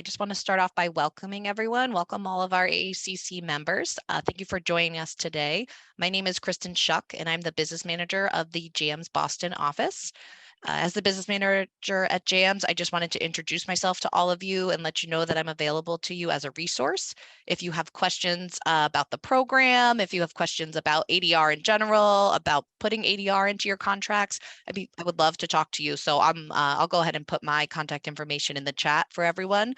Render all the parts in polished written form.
just want to start off by welcoming everyone. Welcome all of our ACC members. Thank you for joining us today. My name is Kristen Schuck, and I'm the business manager of the JAMS Boston office. As the business manager at JAMS, I just wanted to introduce myself to all of you and let you know that I'm available to you as a resource. If you have questions about the program, if you have questions about ADR in general, about putting ADR into your contracts, I would love to talk to you. So I'll go ahead and put my contact information in the chat for everyone.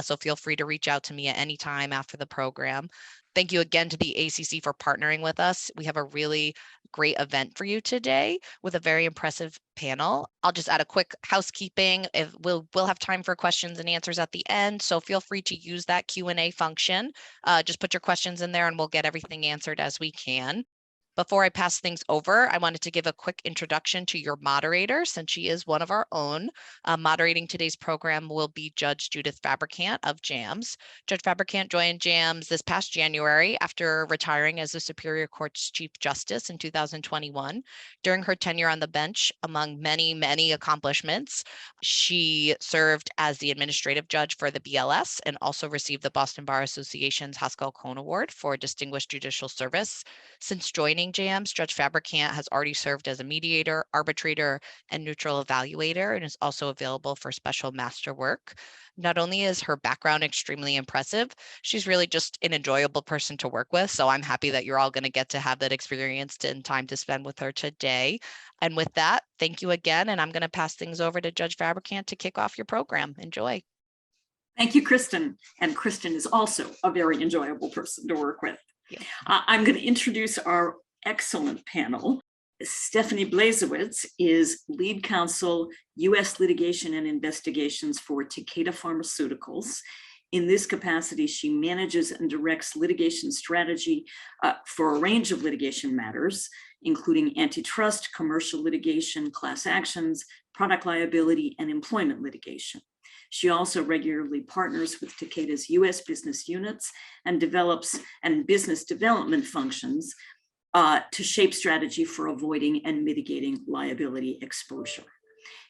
So feel free to reach out to me at any time after the program. Thank you again to the ACC for partnering with us. We have a really great event for you today with a very impressive panel. I'll just add a quick housekeeping. We'll have time for questions and answers at the end, so feel free to use that Q&A function. Just put your questions in there and we'll get everything answered as we can. Before I pass things over, I wanted to give a quick introduction to your moderator, since she is one of our own. Moderating today's program will be Judge Judith Fabricant of JAMS. Judge Fabricant joined JAMS this past January after retiring as the Superior Court's Chief Justice in 2021. During her tenure on the bench, among many, many accomplishments, she served as the administrative judge for the BLS and also received the Boston Bar Association's Haskell Cohn Award for Distinguished Judicial Service. Since joining JAMS, Judge Fabricant has already served as a mediator, arbitrator, and neutral evaluator, and is also available for special master work. Not only is her background extremely impressive, she's really just an enjoyable person to work with. So I'm happy that you're all going to get to have that experience and time to spend with her today. And with that, thank you again. And I'm going to pass things over to Judge Fabricant to kick off your program. Enjoy. Thank you, Kristen. And Kristen is also a very enjoyable person to work with. Yeah. I'm going to introduce our excellent panel. Stephanie Blazewicz is lead counsel, U.S. Litigation and Investigations for Takeda Pharmaceuticals. In this capacity, she manages and directs litigation strategy for a range of litigation matters, including antitrust, commercial litigation, class actions, product liability, and employment litigation. She also regularly partners with Takeda's U.S. business units and develops and business development functions to shape strategy for avoiding and mitigating liability exposure.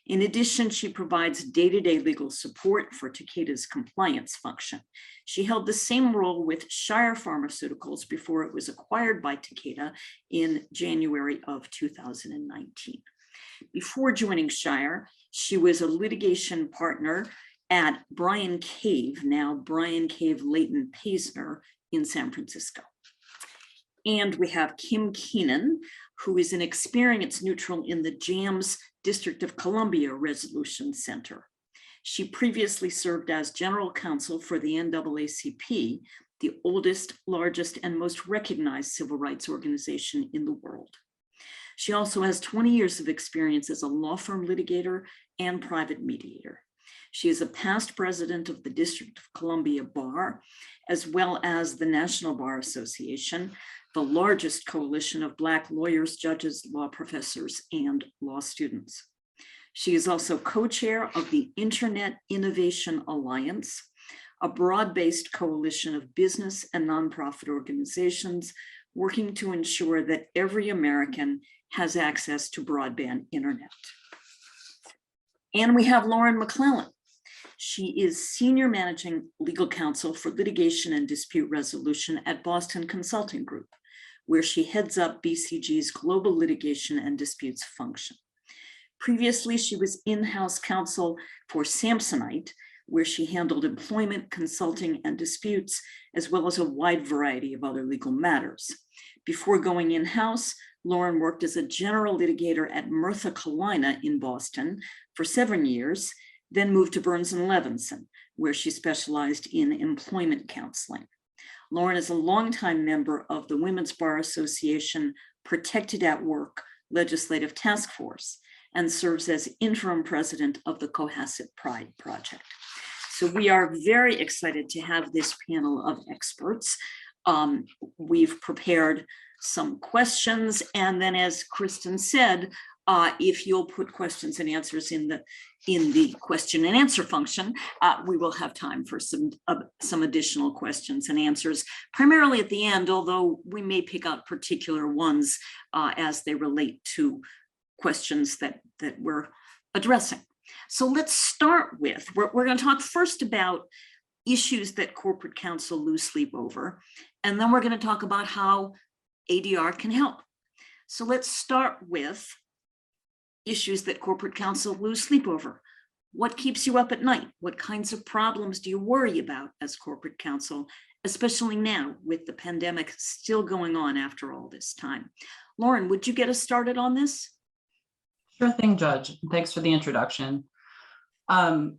In addition, she provides day-to-day legal support for Takeda's compliance function. She held the same role with Shire Pharmaceuticals before it was acquired by Takeda in January of 2019. Before joining Shire, she was a litigation partner at Bryan Cave, now Bryan Cave Leighton Paisner in San Francisco. And we have Kim Keenan, who is an experience neutral in the JAMS District of Columbia Resolution Center. She previously served as general counsel for the NAACP, the oldest, largest, and most recognized civil rights organization in the world. She also has 20 years of experience as a law firm litigator and private mediator. She is a past president of the District of Columbia Bar, as well as the National Bar Association, the largest coalition of Black lawyers, judges, law professors, and law students. She is also co-chair of the Internet Innovation Alliance, a broad-based coalition of business and nonprofit organizations working to ensure that every American has access to broadband internet. And we have Lauren MacLellan. She is Senior Managing Legal Counsel for Litigation and Dispute Resolution at Boston Consulting Group, where she heads up BCG's Global Litigation and Disputes function. Previously, she was in-house counsel for Samsonite, where she handled employment, consulting, and disputes, as well as a wide variety of other legal matters. Before going in-house, Lauren worked as a general litigator at Murtha Cullina in Boston for 7 years, then moved to Burns & Levinson, where she specialized in employment counseling. Lauren is a longtime member of the Women's Bar Association Protected at Work Legislative Task Force and serves as interim president of the Cohasset Pride Project. So we are very excited to have this panel of experts. We've prepared some questions, and then as Kristen said, if you'll put questions and answers in the question and answer function, we will have time for some additional questions and answers, primarily at the end, although we may pick out particular ones as they relate to questions that we're addressing. So let's start with, we're going to talk first about issues that corporate counsel lose sleep over, and then we're going to talk about how ADR can help. So let's start with issues that corporate counsel lose sleep over. What keeps you up at night? What kinds of problems do you worry about as corporate counsel, especially now with the pandemic still going on after all this time? Lauren, would you get us started on this? Sure thing, Judge. Thanks for the introduction.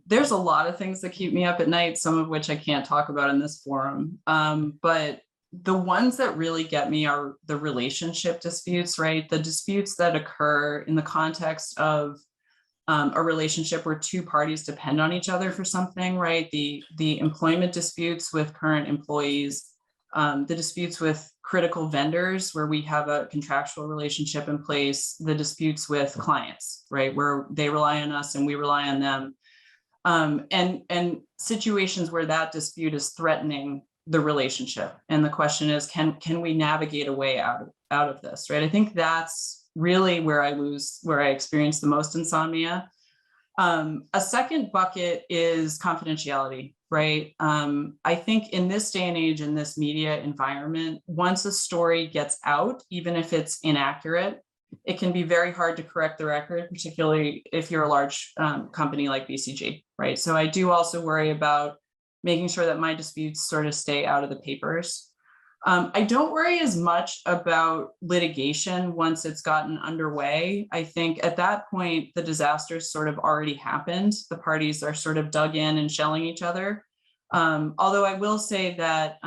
There's a lot of things that keep me up at night, some of which I can't talk about in this forum. But the ones that really get me are the relationship disputes, right? The disputes that occur in the context of a relationship where two parties depend on each other for something, right? The employment disputes with current employees, the disputes with critical vendors where we have a contractual relationship in place, the disputes with clients, right? Where they rely on us and we rely on them. And situations where that dispute is threatening the relationship. And the question is, can we navigate a way out of this, right? I think that's really where I experience the most insomnia. A second bucket is confidentiality, right? I think in this day and age, in this media environment, once a story gets out, even if it's inaccurate, it can be very hard to correct the record, particularly if you're a large company like BCG, right? So I do also worry about making sure that my disputes sort of stay out of the papers. I don't worry as much about litigation once it's gotten underway. I think at that point, the disaster's sort of already happened. The parties are sort of dug in and shelling each other. Although I will say that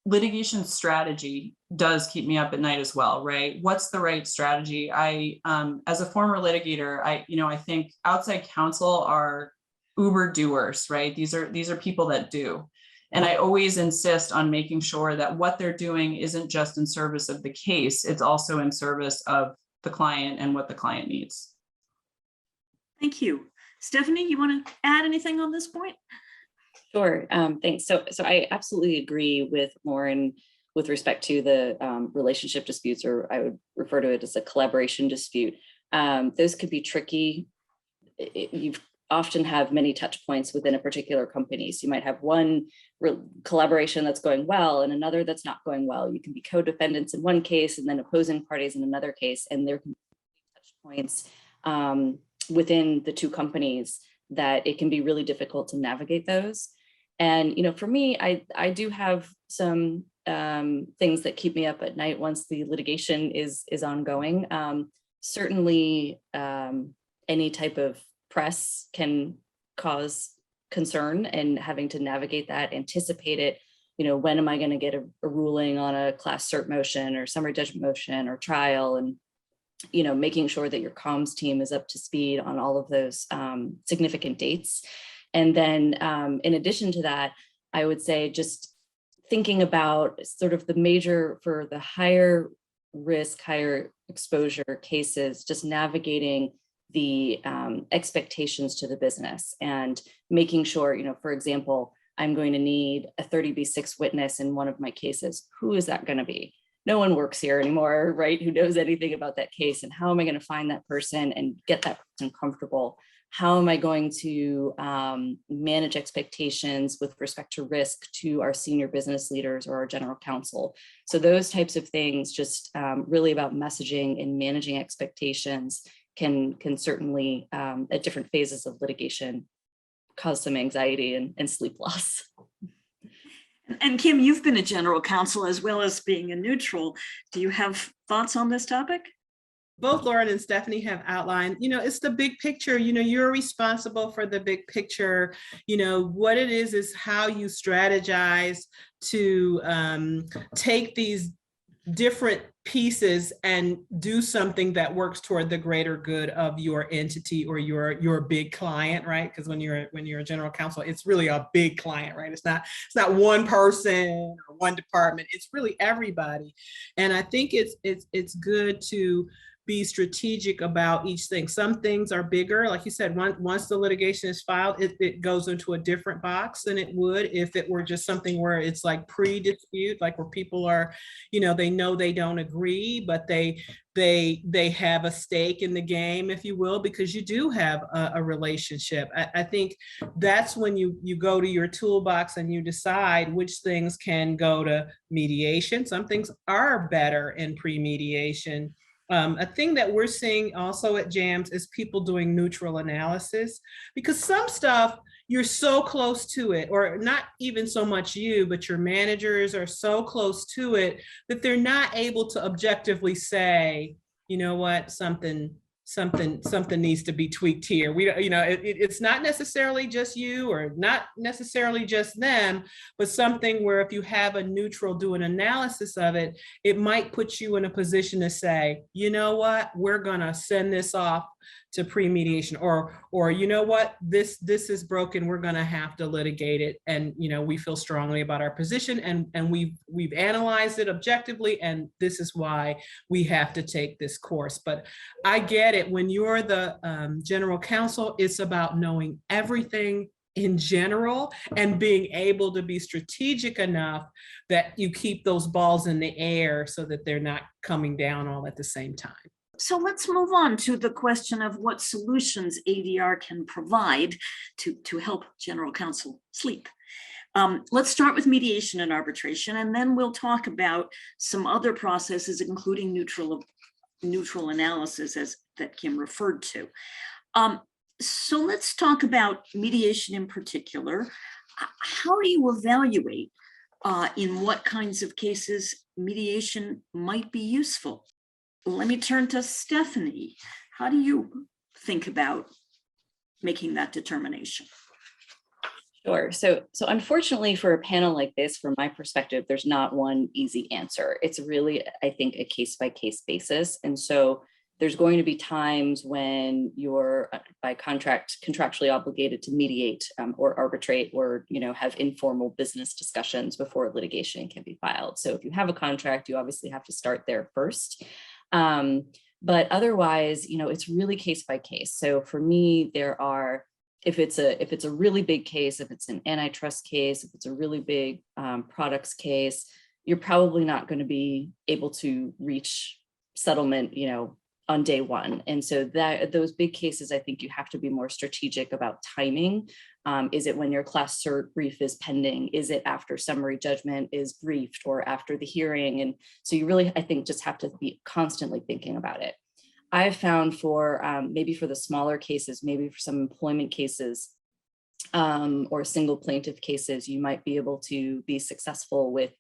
litigation strategy does keep me up at night as well, right? What's the right strategy? As a former litigator, I think outside counsel are Uber doers, right? These are people that do. And I always insist on making sure that what they're doing isn't just in service of the case, it's also in service of the client and what the client needs. Thank you. Stephanie, you want to add anything on this point? Sure, thanks. So I absolutely agree with Lauren with respect to the relationship disputes, or I would refer to it as a collaboration dispute. Those could be tricky. You often have many touch points within a particular company. So you might have one collaboration that's going well and another that's not going well. You can be co-defendants in one case and then opposing parties in another case, and there can be touch points within the two companies that it can be really difficult to navigate those. And for me, I do have some things that keep me up at night once the litigation is ongoing. Certainly, any type of press can cause concern, and having to navigate that, anticipate it. When am I going to get a ruling on a class cert motion or summary judgment motion or trial, and making sure that your comms team is up to speed on all of those significant dates. And then in addition to that, I would say just thinking about sort of the major, for the higher risk, higher exposure cases, just navigating the expectations to the business and making sure, for example, I'm going to need a 30B6 witness in one of my cases. Who is that going to be? No one works here anymore, right? Who knows anything about that case? And how am I going to find that person and get that person comfortable? How am I going to manage expectations with respect to risk to our senior business leaders or our general counsel? So those types of things, just really about messaging and managing expectations, can certainly, at different phases of litigation, cause some anxiety and sleep loss. And Kim, you've been a general counsel as well as being a neutral. Do you have thoughts on this topic? Both Lauren and Stephanie have outlined, it's the big picture. You're responsible for the big picture. What it is how you strategize to take these different pieces and do something that works toward the greater good of your entity or your big client, right? Because when you're a general counsel, it's really a big client, right? It's not one person or one department. It's really everybody. And I think it's good to be strategic about each thing. Some things are bigger, like you said, once the litigation is filed, it goes into a different box than it would if it were just something where it's like pre-dispute, like where people are, they know they don't agree, but they have a stake in the game, if you will, because you do have a relationship. I think that's when you go to your toolbox and you decide which things can go to mediation. Some things are better in pre-mediation. A thing that we're seeing also at JAMS is people doing neutral analysis, because some stuff you're so close to it, or not even so much you, but your managers are so close to it that they're not able to objectively say, you know what, something needs to be tweaked here. It's not necessarily just you or not necessarily just them, but something where if you have a neutral do an analysis of it, it might put you in a position to say, you know what, we're gonna send this off to pre-mediation, or you know what, this is broken, we're gonna have to litigate it, and we feel strongly about our position, and we've analyzed it objectively, and this is why we have to take this course. But I get it, when you're the general counsel, it's about knowing everything in general and being able to be strategic enough that you keep those balls in the air so that they're not coming down all at the same time. So let's move on to the question of what solutions ADR can provide to help general counsel sleep. Let's start with mediation and arbitration, and then we'll talk about some other processes, including neutral analysis, as that Kim referred to. So let's talk about mediation in particular. How do you evaluate in what kinds of cases mediation might be useful? Let me turn to Stephanie. How do you think about making that determination? Sure. So unfortunately for a panel like this, from my perspective, there's not one easy answer. It's really, I think, a case-by-case basis. And so there's going to be times when you're by contract contractually obligated to mediate or arbitrate, or have informal business discussions before litigation can be filed. So if you have a contract, you obviously have to start there first. But otherwise, it's really case by case. So for me, there are, if it's a really big case, if it's an antitrust case, if it's a really big products case, you're probably not going to be able to reach settlement, on day one. And so those big cases, I think you have to be more strategic about timing. Is it when your class cert brief is pending? Is it after summary judgment is briefed, or after the hearing? And so you really, I think, just have to be constantly thinking about it. I've found for maybe for the smaller cases, maybe for some employment cases or single plaintiff cases, you might be able to be successful with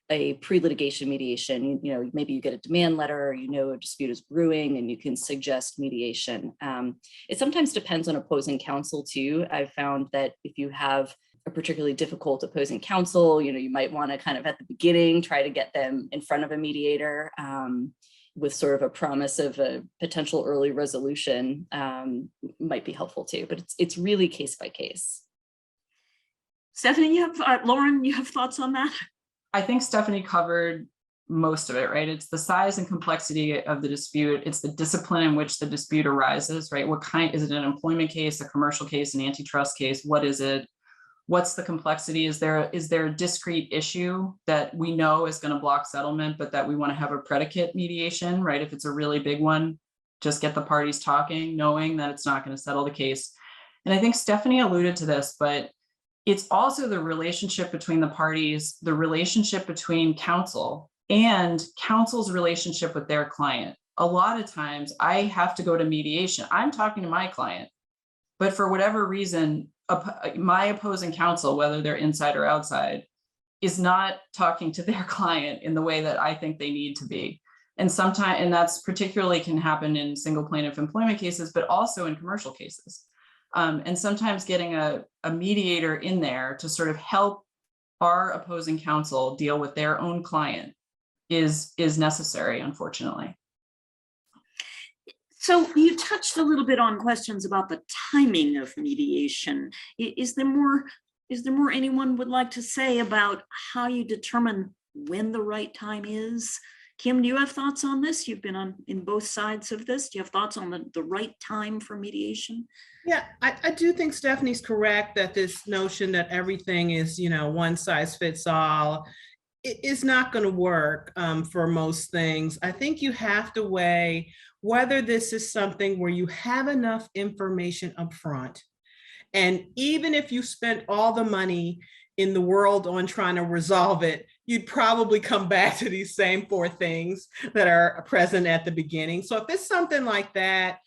a pre-litigation mediation. Maybe you get a demand letter, a dispute is brewing, and you can suggest mediation. It sometimes depends on opposing counsel too. I've found that if you have a particularly difficult opposing counsel, you might want to kind of at the beginning try to get them in front of a mediator with sort of a promise of a potential early resolution. Might be helpful too, but it's really case by case. Stephanie, Lauren, you have thoughts on that? I think Stephanie covered most of it, right? It's the size and complexity of the dispute. It's the discipline in which the dispute arises, right? What kind, is it an employment case, a commercial case, an antitrust case? What is it? What's the complexity? Is there a discrete issue that we know is going to block settlement, but that we want to have a predicate mediation, right? If it's a really big one, just get the parties talking, knowing that it's not going to settle the case. And I think Stephanie alluded to this, but it's also the relationship between the parties, the relationship between counsel and counsel's relationship with their client. A lot of times I have to go to mediation. I'm talking to my client, but for whatever reason, my opposing counsel, whether they're inside or outside, is not talking to their client in the way that I think they need to be. And sometimes, and that's particularly can happen in single plaintiff employment cases, but also in commercial cases. And sometimes getting a mediator in there to sort of help our opposing counsel deal with their own client is necessary, unfortunately. So you touched a little bit on questions about the timing of mediation. Is there more anyone would like to say about how you determine when the right time is? Kim, do you have thoughts on this? You've been in both sides of this. Do you have thoughts on the right time for mediation? Yeah, I do think Stephanie's correct that this notion that everything is, one size fits all, it is not going to work for most things. I think you have to weigh whether this is something where you have enough information up front. And even if you spent all the money in the world on trying to resolve it, you'd probably come back to these same 4 things that are present at the beginning. So if it's something like that,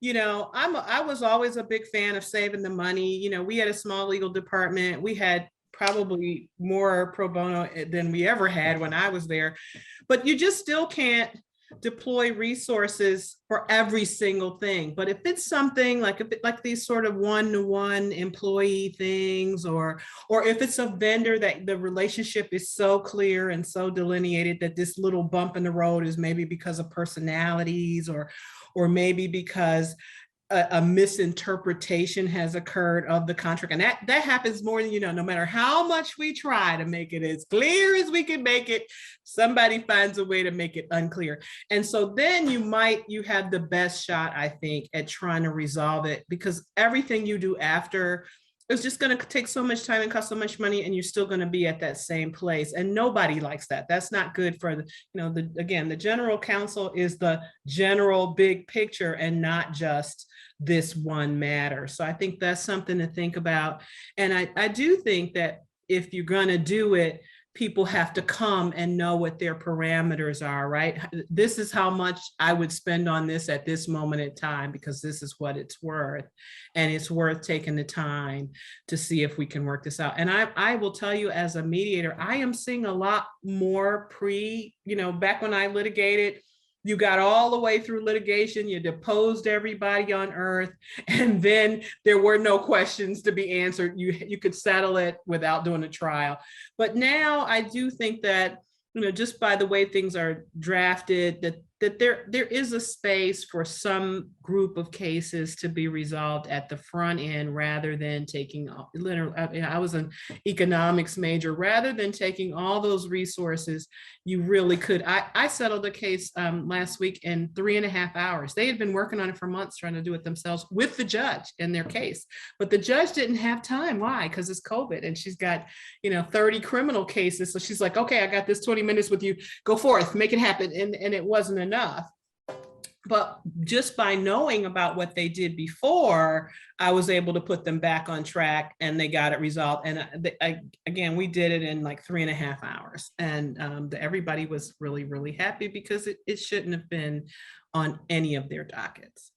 I was always a big fan of saving the money. We had a small legal department. We had probably more pro bono than we ever had when I was there, but you just still can't deploy resources for every single thing. But if it's something like these sort of one-to-one employee things, or if it's a vendor that the relationship is so clear and so delineated that this little bump in the road is maybe because of personalities, or maybe because a misinterpretation has occurred of the contract. And that happens more than, no matter how much we try to make it as clear as we can make it, somebody finds a way to make it unclear. And so then you have the best shot, I think, at trying to resolve it, because everything you do after is just going to take so much time and cost so much money, and you're still going to be at that same place. And nobody likes that. That's not good for the general counsel is the general big picture and not just this one matter. So I think that's something to think about. And I do think that if you're going to do it, people have to come and know what their parameters are, right? This is how much I would spend on this at this moment in time, because this is what it's worth. And it's worth taking the time to see if we can work this out. And I will tell you, as a mediator, I am seeing a lot more back when I litigated, you got all the way through litigation, you deposed everybody on earth, and then there were no questions to be answered. You could settle it without doing a trial. But now I do think that, just by the way things are drafted, that there is a space for some group of cases to be resolved at the front end, rather than taking, I was an economics major, rather than taking all those resources. You really could. I settled a case last week in 3.5 hours. They had been working on it for months, trying to do it themselves with the judge in their case. But the judge didn't have time. Why? Because it's COVID, and she's got 30 criminal cases. So she's like, okay, I got this 20 minutes with you. Go forth, make it happen. And it wasn't enough. But just by knowing about what they did before, I was able to put them back on track, and they got it resolved. And again, we did it in like 3.5 hours, and everybody was really, really happy, because it shouldn't have been on any of their dockets.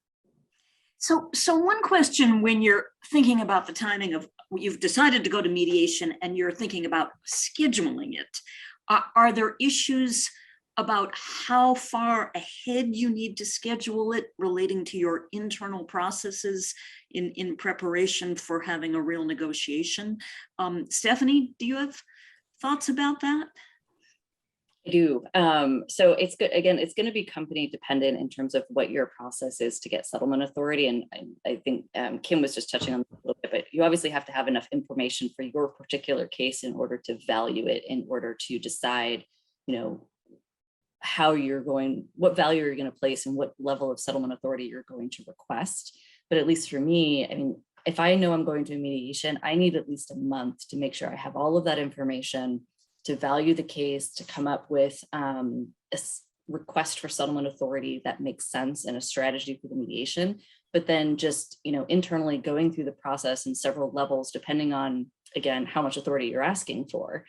So one question, when you're thinking about the timing of, you've decided to go to mediation and you're thinking about scheduling it, are there issues about how far ahead you need to schedule it relating to your internal processes in preparation for having a real negotiation? Stephanie, do you have thoughts about that? I do. So it's good. Again, it's going to be company dependent in terms of what your process is to get settlement authority. And I think Kim was just touching on this a little bit, but you obviously have to have enough information for your particular case in order to value it, in order to decide, what value you're going to place and what level of settlement authority you're going to request. But at least for me, if I know I'm going to a mediation, I need at least a month to make sure I have all of that information to value the case, to come up with a request for settlement authority that makes sense and a strategy for the mediation. But then just, internally going through the process in several levels, depending on, again, how much authority you're asking for,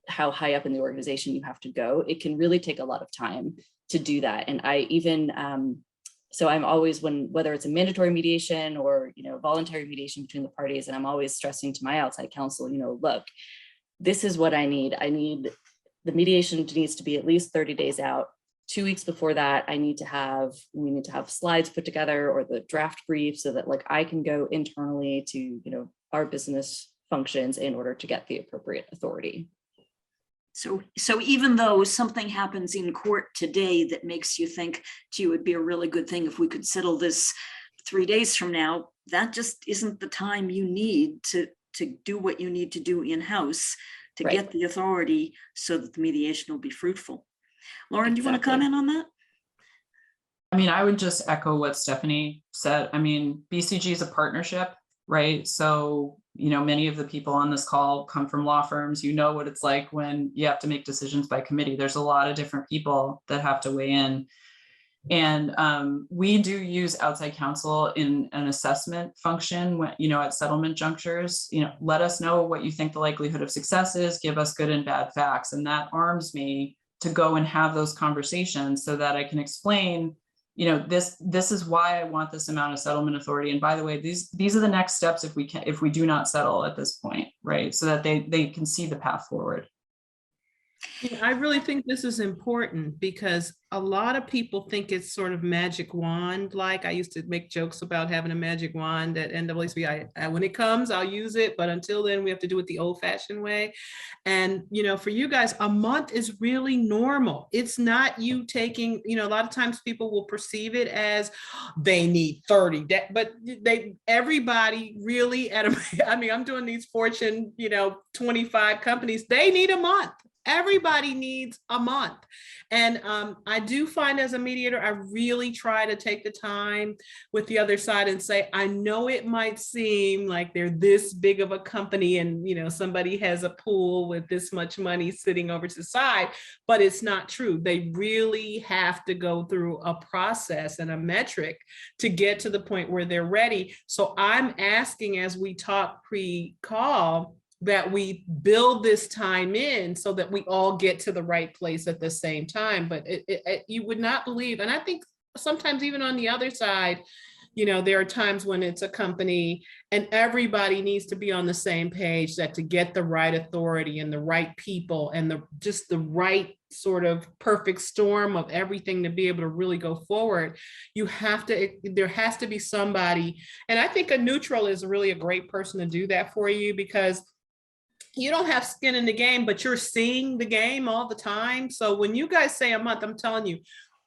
how high up in the organization you have to go. It can really take a lot of time to do that. And I even, so I'm always, whether it's a mandatory mediation or, voluntary mediation between the parties, and I'm always stressing to my outside counsel, look, this is what I need. The mediation needs to be at least 30 days out. 2 weeks before that, we need to have slides put together, or the draft brief, so that I can go internally to, our business functions in order to get the appropriate authority. So even though something happens in court today that makes you think, gee, it would be a really good thing if we could settle this 3 days from now, that just isn't the time you need to do what you need to do in-house to get the authority so that the mediation will be fruitful. Lauren, do you want to comment on that? I mean, I would just echo what Stephanie said. I mean, BCG is a partnership, right? So, you know, many of the people on this call come from law firms. You know what it's like when you have to make decisions by committee. There's a lot of different people that have to weigh in. And we do use outside counsel in an assessment function when, you know, at settlement junctures, you know, let us know what you think the likelihood of success is, give us good and bad facts. And that arms me to go and have those conversations so that I can explain, you know, this is why I want this amount of settlement authority. And by the way, these are the next steps if we do not settle at this point, right? So that they can see the path forward. I really think this is important because a lot of people think it's sort of magic wand. Like I used to make jokes about having a magic wand at NAACP. When it comes, I'll use it. But until then, we have to do it the old fashioned way. And, you know, for you guys, a month is really normal. It's not you taking, you know, a lot of times people will perceive it as they need 30, but everybody really I mean, I'm doing these Fortune, you know, 25 companies, they need a month. Everybody needs a month. And I do find as a mediator, I really try to take the time with the other side and say, I know it might seem like they're this big of a company and, you know, somebody has a pool with this much money sitting over to the side, but it's not true. They really have to go through a process and a metric to get to the point where they're ready. So I'm asking, as we talk pre-call, that we build this time in so that we all get to the right place at the same time. But you would not believe, and I think sometimes even on the other side, you know, there are times when it's a company and everybody needs to be on the same page, that to get the right authority and the right people and just the right sort of perfect storm of everything to be able to really go forward, there has to be somebody. And I think a neutral is really a great person to do that for you, because you don't have skin in the game, but you're seeing the game all the time. So when you guys say a month, I'm telling you,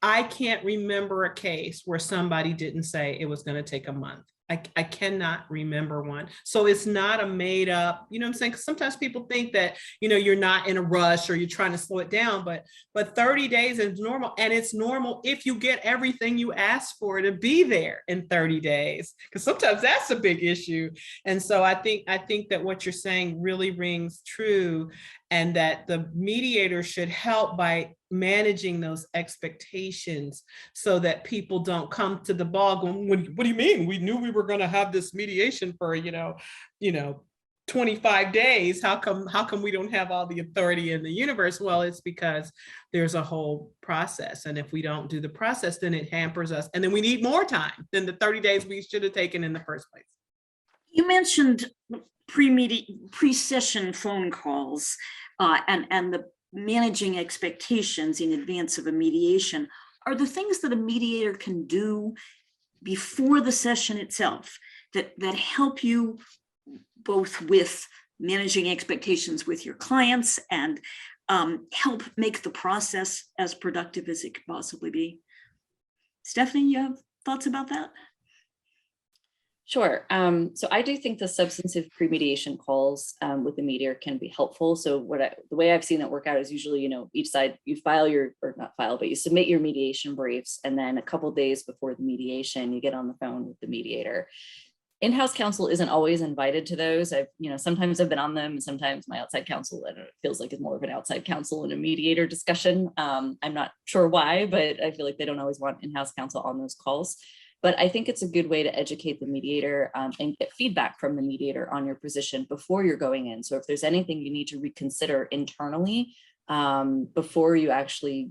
I can't remember a case where somebody didn't say it was going to take a month. I cannot remember one. So it's not a made up, you know what I'm saying? Because sometimes people think that, you know, you're not in a rush or you're trying to slow it down, but 30 days is normal. And it's normal if you get everything you asked for to be there in 30 days, because sometimes that's a big issue. And so I think that what you're saying really rings true, and that the mediator should help by managing those expectations so that people don't come to the ball going, what do you mean? We knew we were going to have this mediation for, you know, 25 days. How come we don't have all the authority in the universe? Well, it's because there's a whole process. And if we don't do the process, then it hampers us. And then we need more time than the 30 days we should have taken in the first place. You mentioned pre-session phone calls and the managing expectations in advance of a mediation. Are the things that a mediator can do before the session itself that help you both with managing expectations with your clients and help make the process as productive as it could possibly be? Stephanie, you have thoughts about that? Sure. So I do think the substantive pre-mediation calls with the mediator can be helpful. So the way I've seen that work out is usually, you know, each side, you you submit your mediation briefs, and then a couple of days before the mediation, you get on the phone with the mediator. In-house counsel isn't always invited to those. Sometimes I've been on them, and sometimes my outside counsel, it feels like it's more of an outside counsel and a mediator discussion. I'm not sure why, but I feel like they don't always want in-house counsel on those calls. But I think it's a good way to educate the mediator and get feedback from the mediator on your position before you're going in. So if there's anything you need to reconsider internally before you actually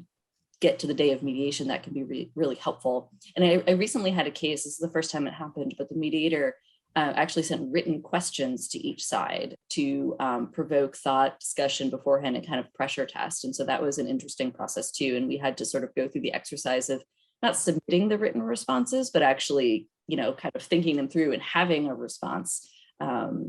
get to the day of mediation, that can be really helpful. And I recently had a case, this is the first time it happened, but the mediator actually sent written questions to each side to provoke thought, discussion beforehand, and kind of pressure test. And so that was an interesting process too. And we had to sort of go through the exercise of not submitting the written responses, but actually, you know, kind of thinking them through and having a response.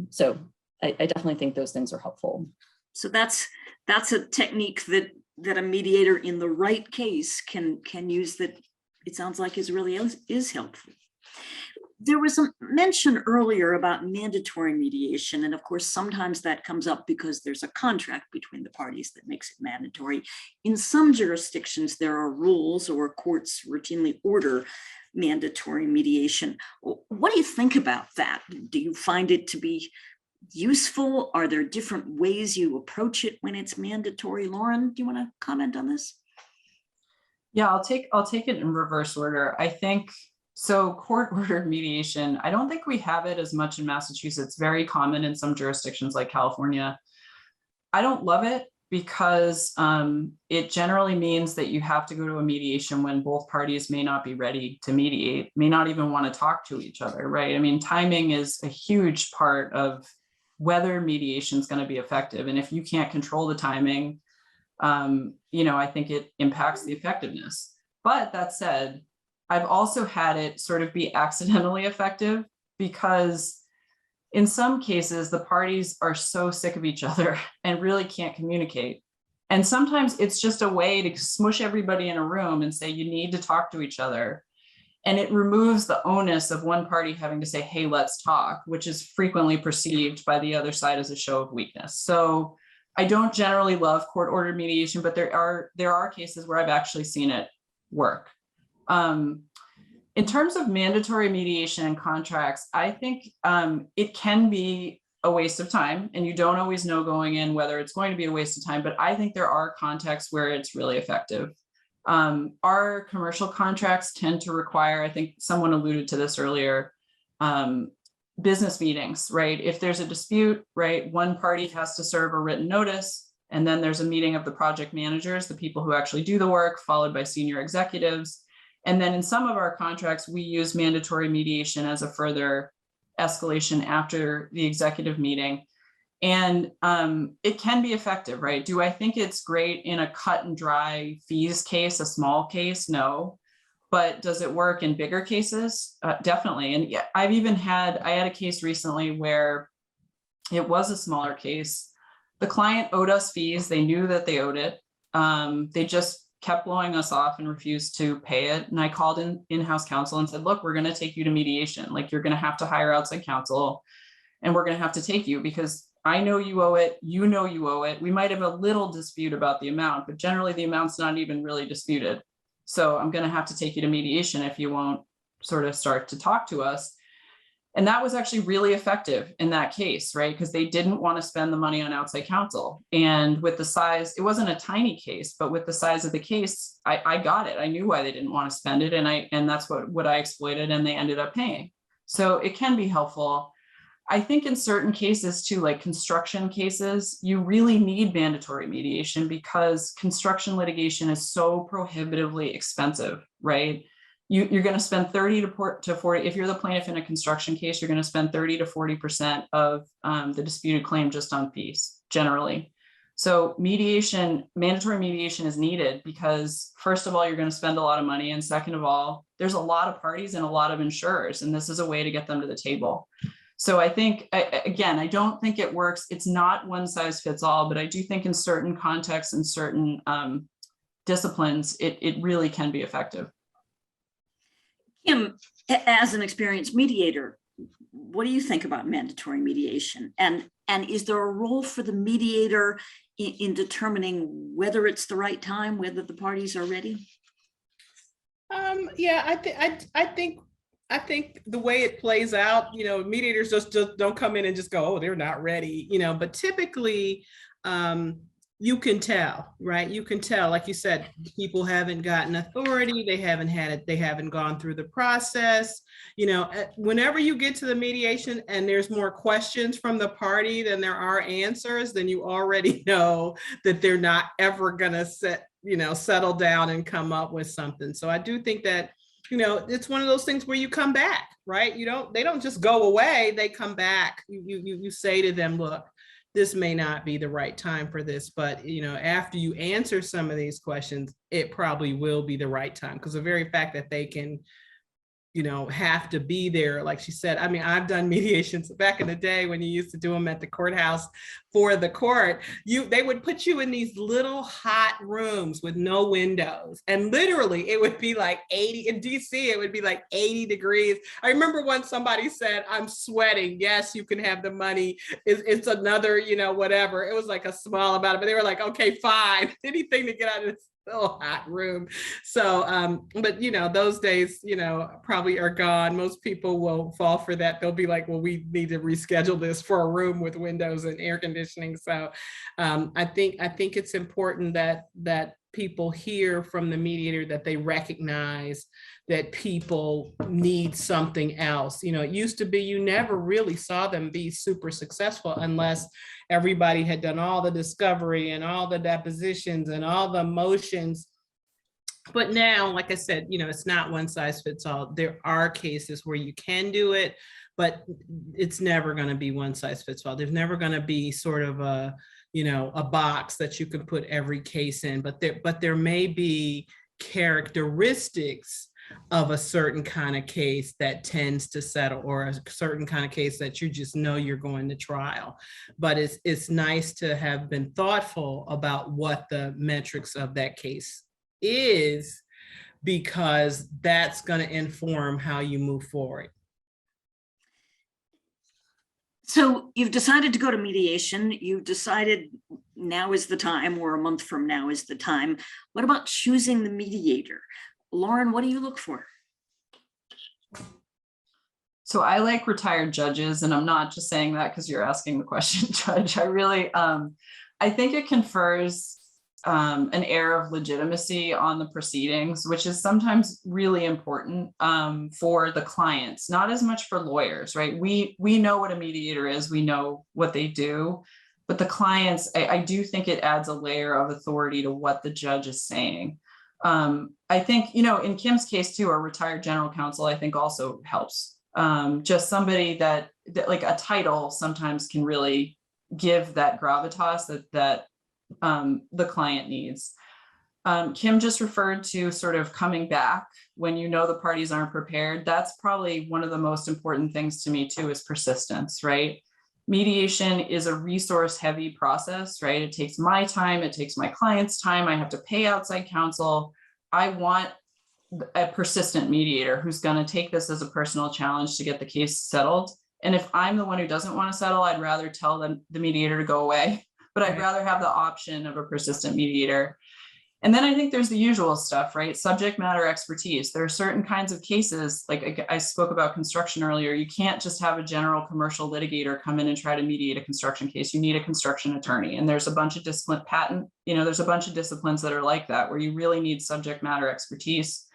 So I definitely think those things are helpful. So that's a technique that a mediator in the right case can use, that it sounds like is helpful. There was a mention earlier about mandatory mediation, and of course, sometimes that comes up because there's a contract between the parties that makes it mandatory. In some jurisdictions, there are rules or courts routinely order mandatory mediation. What do you think about that? Do you find it to be useful? Are there different ways you approach it when it's mandatory? Lauren, do you want to comment on this? Yeah, I'll take it in reverse order. I think so. Court-ordered mediation, I don't think we have it as much in Massachusetts. Very common in some jurisdictions like California. I don't love it because it generally means that you have to go to a mediation when both parties may not be ready to mediate, may not even want to talk to each other, right? I mean, timing is a huge part of whether mediation is going to be effective. And if you can't control the timing, I think it impacts the effectiveness. But that said, I've also had it sort of be accidentally effective because in some cases, the parties are so sick of each other and really can't communicate. And sometimes it's just a way to smush everybody in a room and say, you need to talk to each other. And it removes the onus of one party having to say, hey, let's talk, which is frequently perceived by the other side as a show of weakness. So I don't generally love court-ordered mediation, but there are cases where I've actually seen it work. In terms of mandatory mediation and contracts, I think it can be a waste of time, and you don't always know going in whether it's going to be a waste of time, but I think there are contexts where it's really effective. Our commercial contracts tend to require, I think someone alluded to this earlier, business meetings, right? If there's a dispute, right, one party has to serve a written notice, and then there's a meeting of the project managers, the people who actually do the work, followed by senior executives. And then in some of our contracts, we use mandatory mediation as a further escalation after the executive meeting. And it can be effective, right? Do I think it's great in a cut and dry fees case, a small case? No. But does it work in bigger cases? Definitely. And yeah, I had a case recently where it was a smaller case. The client owed us fees. They knew that they owed it. They just kept blowing us off and refused to pay it. And I called in-house counsel and said, look, we're going to take you to mediation. Like, you're going to have to hire outside counsel, and we're going to have to take you because I know you owe it. You know you owe it. We might have a little dispute about the amount, but generally the amount's not even really disputed. So I'm going to have to take you to mediation if you won't sort of start to talk to us. And that was actually really effective in that case, right? Because they didn't want to spend the money on outside counsel. And with the size, it wasn't a tiny case, but with the size of the case, I got it. I knew why they didn't want to spend it. And that's what I exploited, and they ended up paying. So it can be helpful. I think in certain cases too, like construction cases, you really need mandatory mediation because construction litigation is so prohibitively expensive, right? You're going to spend 30 to 40, if you're the plaintiff in a construction case, you're going to spend 30 to 40% of the disputed claim just on fees, generally. So mandatory mediation is needed because first of all, you're going to spend a lot of money. And second of all, there's a lot of parties and a lot of insurers, and this is a way to get them to the table. So I think, again, I don't think it works. It's not one size fits all, but I do think in certain contexts and certain disciplines, it really can be effective. Kim, as an experienced mediator, what do you think about mandatory mediation? And is there a role for the mediator in determining whether it's the right time, whether the parties are ready? Yeah, I think the way it plays out, mediators just don't come in and just go, oh, they're not ready, but typically you can tell, right? You can tell, like you said, people haven't gotten authority. They haven't gone through the process. Whenever you get to the mediation and there's more questions from the party than there are answers, then you already know that they're not ever gonna settle down and come up with something. So I do think that, it's one of those things where you come back, right? They don't just go away, they come back. You say to them, look, this may not be the right time for this, but after you answer some of these questions, it probably will be the right time, because the very fact that they can have to be there. Like she said, I mean, I've done mediations back in the day when you used to do them at the courthouse for the court. They would put you in these little hot rooms with no windows. And literally it would be like 80 in DC, it would be like 80 degrees. I remember when somebody said, I'm sweating. Yes, you can have the money. It's another, whatever. It was like a small amount, but they were like, okay, fine. Anything to get out of this little hot room. So, but those days, probably are gone. Most people will fall for that. They'll be like, well, we need to reschedule this for a room with windows and air conditioning. So I think it's important that people hear from the mediator that they recognize that people need something else. It used to be you never really saw them be super successful unless everybody had done all the discovery and all the depositions and all the motions. But now, like I said, it's not one size fits all. There are cases where you can do it, but it's never going to be one size fits all. There's never going to be sort of a box that you can put every case in, but there may be characteristics of a certain kind of case that tends to settle, or a certain kind of case that you just know you're going to trial. But it's nice to have been thoughtful about what the metrics of that case is, because that's going to inform how you move forward. So you've decided to go to mediation. You've decided now is the time, or a month from now is the time. What about choosing the mediator? Lauren, what do you look for? So I like retired judges, and I'm not just saying that because you're asking the question, Judge. I really, I think it confers an air of legitimacy on the proceedings, which is sometimes really important for the clients, not as much for lawyers, right? We know what a mediator is, we know what they do, but the clients, I do think it adds a layer of authority to what the judge is saying. I think, in Kim's case too, a retired general counsel, I think also helps. Just somebody that like a title sometimes can really give that gravitas that the client needs. Kim just referred to sort of coming back when the parties aren't prepared. That's probably one of the most important things to me too, is persistence, right? Mediation is a resource heavy process, right? It takes my time, it takes my client's time. I have to pay outside counsel. I want a persistent mediator who's going to take this as a personal challenge to get the case settled. And if I'm the one who doesn't want to settle, I'd rather tell the mediator to go away, but I'd rather have the option of a persistent mediator. And then I think there's the usual stuff, right? Subject matter expertise. There are certain kinds of cases, like I spoke about construction earlier. You can't just have a general commercial litigator come in and try to mediate a construction case. You need a construction attorney. And there's a bunch of there's a bunch of disciplines that are like that, where you really need subject matter expertise.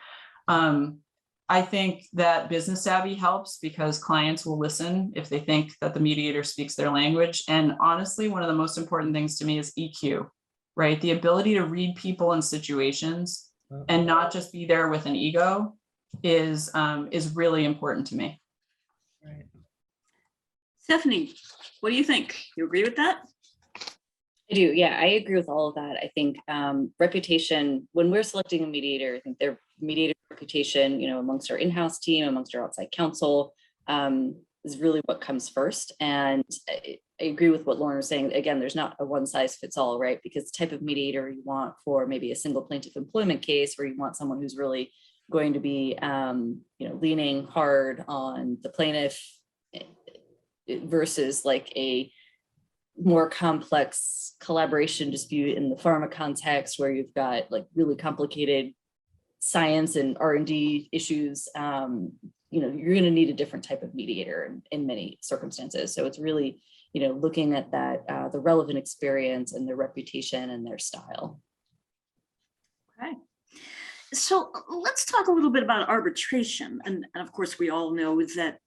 I think that business savvy helps, because clients will listen if they think that the mediator speaks their language. And honestly, one of the most important things to me is EQ. Right? The ability to read people and situations and not just be there with an ego is really important to me. Right. Stephanie, what do you think? You agree with that? I do. Yeah, I agree with all of that. I think reputation, when we're selecting a mediator, I think their mediator reputation, amongst our in-house team, amongst our outside counsel, is really what comes first. And I agree with what Lauren was saying. Again, there's not a one size fits all, right? Because the type of mediator you want for maybe a single plaintiff employment case, where you want someone who's really going to be, leaning hard on the plaintiff, versus like a more complex collaboration dispute in the pharma context, where you've got like really complicated science and R&D issues. You're going to need a different type of mediator in many circumstances. So it's really, looking at that, the relevant experience and their reputation and their style. Okay. So let's talk a little bit about arbitration. And of course, we all know that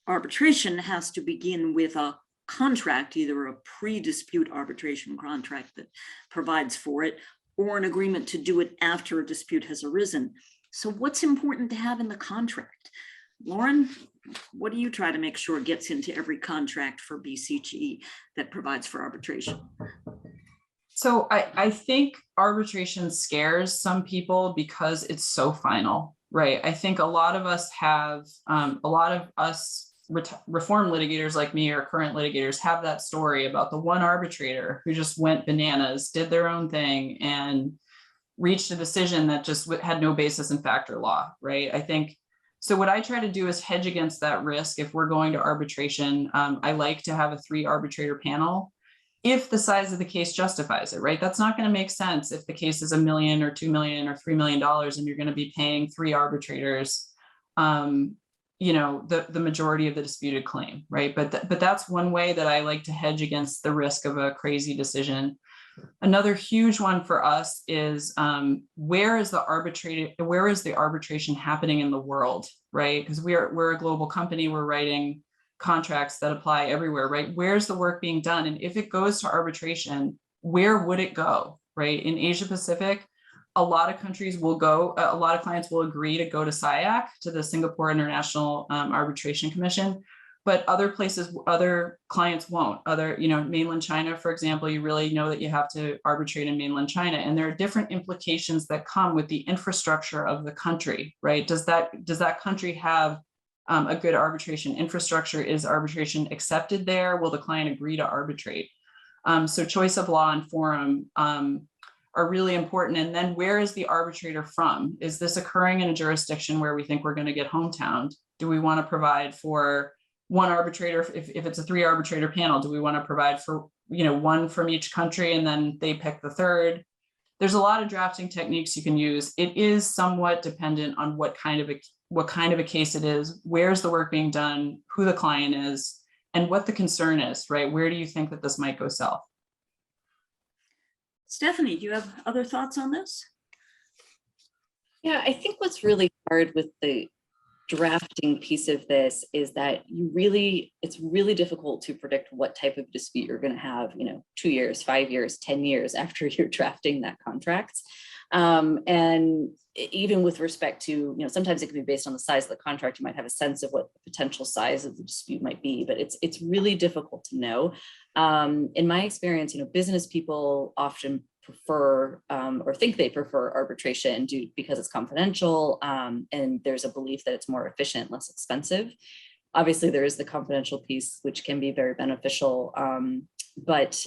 arbitration has to begin with a contract, either a pre-dispute arbitration contract that provides for it, or an agreement to do it after a dispute has arisen. So what's important to have in the contract? Lauren, what do you try to make sure gets into every contract for BCG that provides for arbitration? So I think arbitration scares some people because it's so final, right? I think a lot of us have, reform litigators like me or current litigators have that story about the one arbitrator who just went bananas, did their own thing, and reached a decision that just had no basis in fact or law, right? I think, so what I try to do is hedge against that risk. If we're going to arbitration, I like to have a 3 arbitrator panel if the size of the case justifies it, right? That's not going to make sense if the case is $1 million or $2 million or $3 million and you're going to be paying 3 arbitrators, the majority of the disputed claim, right? But that's one way that I like to hedge against the risk of a crazy decision. Another huge one for us is where is the arbitration happening in the world, right? Because we're a global company, we're writing contracts that apply everywhere, right? Where's the work being done? And if it goes to arbitration, where would it go, right? In Asia Pacific, a lot of countries will go, a lot of clients will agree to go to SIAC, to the Singapore International Arbitration Commission, but other places, other clients won't. Mainland China, for example, you really know that you have to arbitrate in mainland China. And there are different implications that come with the infrastructure of the country, right? Does that country have a good arbitration infrastructure? Is arbitration accepted there? Will the client agree to arbitrate? So choice of law and forum are really important. And then where is the arbitrator from? Is this occurring in a jurisdiction where we think we're going to get hometowned? Do we want to provide for one arbitrator? If it's a 3 arbitrator panel, do we want to provide for, one from each country and then they pick the third? There's a lot of drafting techniques you can use. It is somewhat dependent on what kind of a case it is, where's the work being done, who the client is, and what the concern is, right? Where do you think that this might go south? Stephanie, do you have other thoughts on this? Yeah, I think what's really hard with the drafting piece of this is that it's really difficult to predict what type of dispute you're going to have, 2 years, 5 years, 10 years after you're drafting that contract. And even with respect to, sometimes it can be based on the size of the contract. You might have a sense of what the potential size of the dispute might be, but it's really difficult to know. In my experience, business people often prefer or think they prefer arbitration because it's confidential, and there's a belief that it's more efficient, less expensive. Obviously, there is the confidential piece, which can be very beneficial, but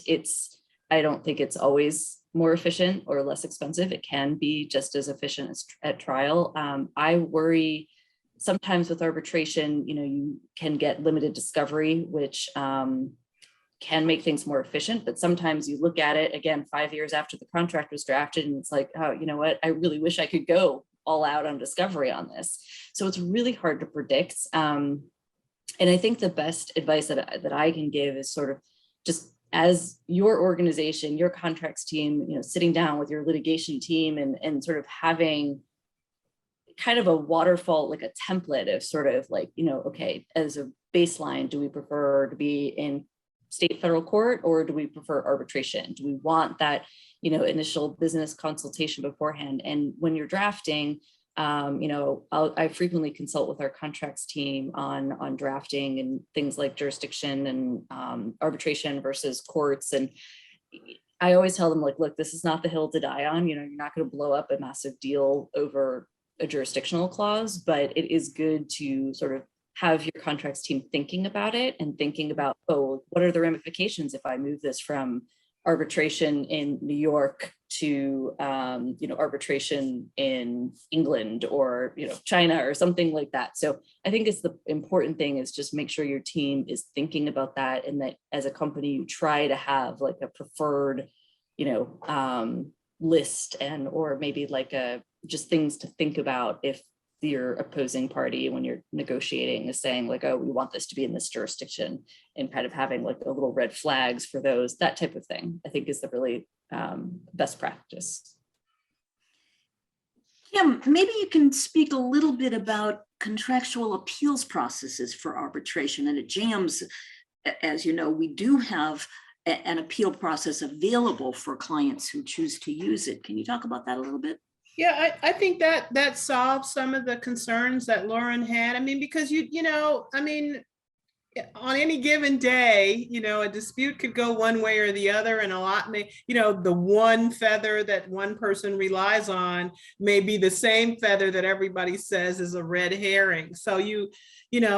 I don't think it's always more efficient or less expensive. It can be just as efficient as at trial. I worry sometimes with arbitration, you can get limited discovery, which can make things more efficient, but sometimes you look at it again 5 years after the contract was drafted and it's like, oh, you know what, I really wish I could go all out on discovery on this. So it's really hard to predict. And I think the best advice that I can give is sort of just as your organization, your contracts team, sitting down with your litigation team and sort of having kind of a waterfall, like a template of sort of like, okay, as a baseline, do we prefer to be in state federal court or do we prefer arbitration? Do we want that, initial business consultation beforehand? And when you're drafting, I frequently consult with our contracts team on drafting and things like jurisdiction and arbitration versus courts. And I always tell them, like, look, this is not the hill to die on. You're not going to blow up a massive deal over a jurisdictional clause, but it is good to sort of have your contracts team thinking about it and thinking about, oh, what are the ramifications if I move this from arbitration in New York to arbitration in England or China or something like that. So I think it's the important thing is just make sure your team is thinking about that, and that as a company you try to have like a preferred list and or maybe like just things to think about if your opposing party when you're negotiating is saying like, oh, we want this to be in this jurisdiction, and kind of having like the little red flags for those, that type of thing, I think is the really best practice. Kim, maybe you can speak a little bit about contractual appeals processes for arbitration. And at JAMS, as you know, we do have an appeal process available for clients who choose to use it. Can you talk about that a little bit? Yeah, I think that solves some of the concerns that Lauren had. I mean, because on any given day, a dispute could go one way or the other, and a lot may, the one feather that one person relies on may be the same feather that everybody says is a red herring. So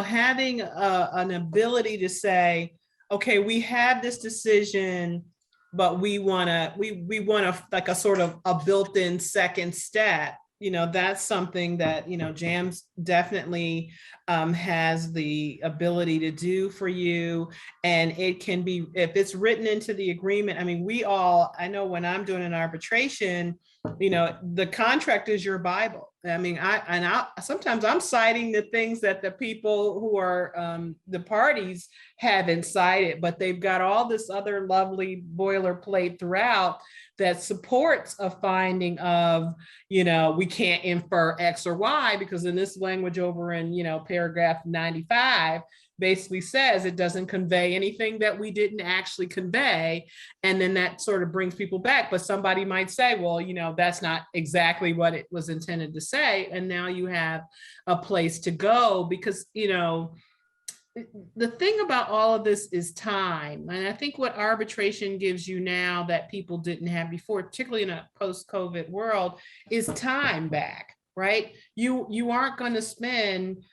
having an ability to say, okay, we have this decision, but we want to like a sort of a built-in second step. That's something that, JAMS definitely has the ability to do for you. And it can be, if it's written into the agreement, I mean, I know when I'm doing an arbitration, the contract is your Bible. I mean, sometimes I'm citing the things that the people who are the parties haven't cited, but they've got all this other lovely boilerplate throughout that supports a finding of, we can't infer X or Y, because in this language over in, paragraph 95, basically says it doesn't convey anything that we didn't actually convey. And then that sort of brings people back. But somebody might say, well, that's not exactly what it was intended to say. And now you have a place to go, because, the thing about all of this is time. And I think what arbitration gives you now that people didn't have before, particularly in a post-COVID world, is time back, right? You aren't going to spend,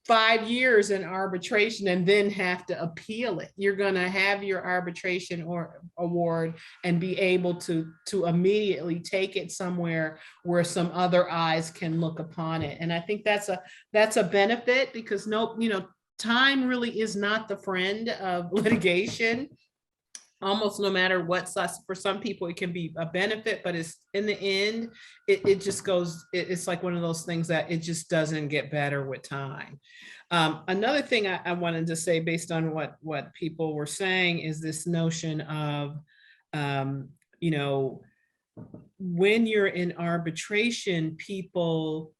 5 years in arbitration and then have to appeal it. You're going to have your arbitration or award and be able to immediately take it somewhere where some other eyes can look upon it. And I think that's a benefit, because time really is not the friend of litigation. Almost no matter what, for some people it can be a benefit, but it's in the end, it just goes, it's like one of those things that it just doesn't get better with time. Another thing I wanted to say, based on what people were saying, is this notion of, when you're in arbitration, people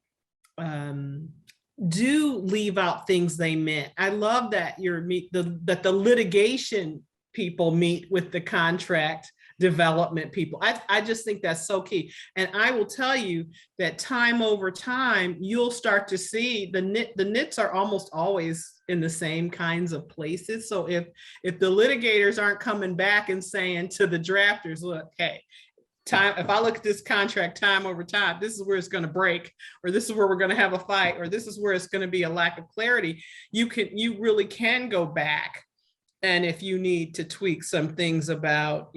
do leave out things they meant. I love that that the litigation people meet with the contract development people. I just think that's so key. And I will tell you that time over time, you'll start to see the nits are almost always in the same kinds of places. So if the litigators aren't coming back and saying to the drafters, look, hey, if I look at this contract time over time, this is where it's going to break, or this is where we're going to have a fight, or this is where it's going to be a lack of clarity, you really can go back. And if you need to tweak some things about,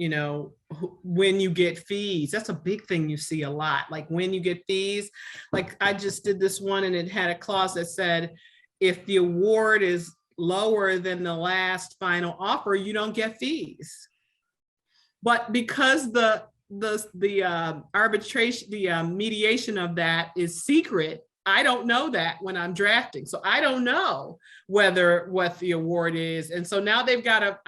when you get fees, that's a big thing you see a lot. Like when you get fees, like I just did this one and it had a clause that said, if the award is lower than the last final offer, you don't get fees. But because the arbitration, the mediation of that is secret, I don't know that when I'm drafting. So I don't know what the award is. And so now they've got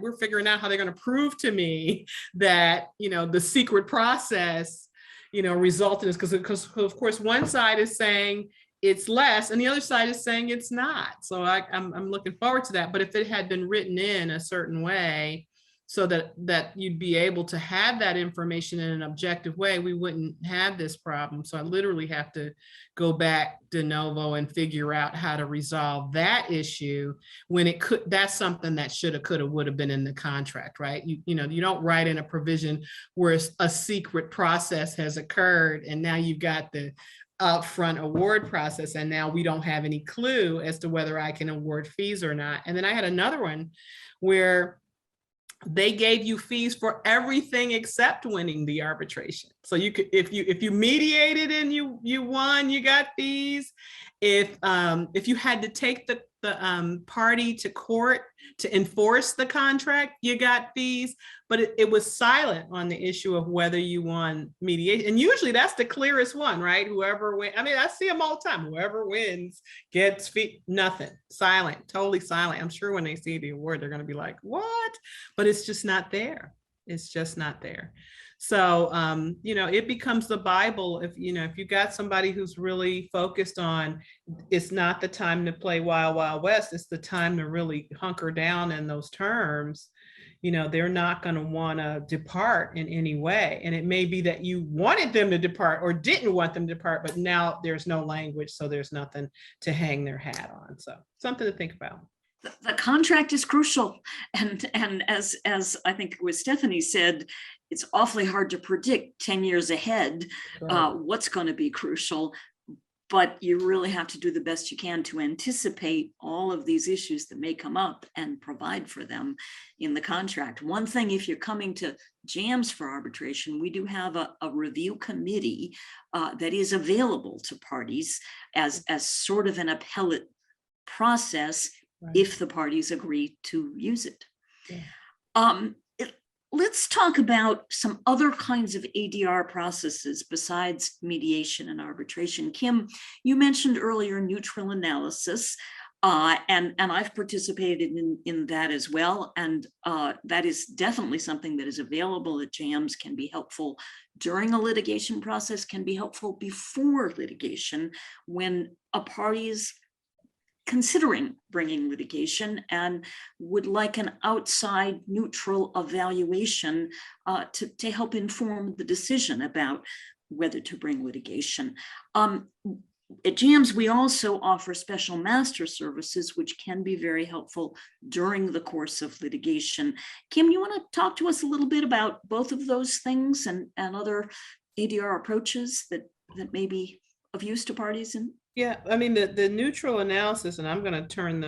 we're figuring out how they're going to prove to me that, the secret process, resulted in this, because of course one side is saying it's less and the other side is saying it's not. So I'm looking forward to that. But if it had been written in a certain way, so that you'd be able to have that information in an objective way, we wouldn't have this problem. So I literally have to go back de novo and figure out how to resolve that issue when that's something that shoulda, coulda, woulda been in the contract, right? You don't write in a provision where a secret process has occurred and now you've got the upfront award process and now we don't have any clue as to whether I can award fees or not. And then I had another one where they gave you fees for everything except winning the arbitration. So you could, if you mediated and you won, you got fees. If you had to take the party to court to enforce the contract, you got fees. But it was silent on the issue of whether you won mediation. And usually that's the clearest one, right? Whoever wins, I mean, I see them all the time. Whoever wins gets fee, nothing, silent, totally silent. I'm sure when they see the award, they're going to be like, what? But it's just not there. It's just not there. So, it becomes the Bible. If you got somebody who's really focused on, it's not the time to play Wild Wild West, it's the time to really hunker down in those terms. they're not going to want to depart in any way. And it may be that you wanted them to depart or didn't want them to depart, but now there's no language, so there's nothing to hang their hat on. So something to think about. The contract is crucial. And as I think it was Stephanie said, it's awfully hard to predict 10 years ahead what's going to be crucial. But you really have to do the best you can to anticipate all of these issues that may come up and provide for them in the contract. One thing, if you're coming to JAMS for arbitration, we do have a review committee that is available to parties as sort of an appellate process if the parties agree to use it. Yeah. Let's talk about some other kinds of ADR processes besides mediation and arbitration. Kim, you mentioned earlier neutral analysis, and I've participated in that as well. And that is definitely something that is available at JAMS, can be helpful during a litigation process, can be helpful before litigation when a party is considering bringing litigation and would like an outside neutral evaluation to help inform the decision about whether to bring litigation. At JAMS, we also offer special master services, which can be very helpful during the course of litigation. Kim, you want to talk to us a little bit about both of those things and other ADR approaches that may be of use to parties? Yeah, I mean, the neutral analysis, and I'm going to turn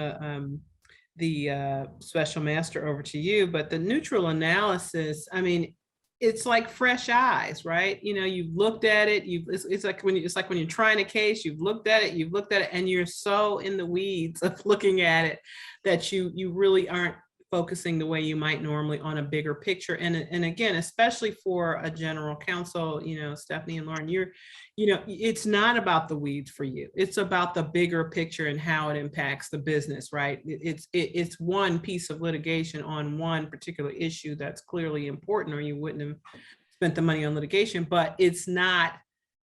the special master over to you, but the neutral analysis, I mean, it's like fresh eyes, right? You've looked at it. It's like when you're trying a case, you've looked at it, and you're so in the weeds of looking at it that you really aren't focusing the way you might normally on a bigger picture. And again, especially for a general counsel, Stephanie and Lauren, it's not about the weeds for you. It's about the bigger picture and how it impacts the business, right? It's one piece of litigation on one particular issue that's clearly important, or you wouldn't have spent the money on litigation, but it's not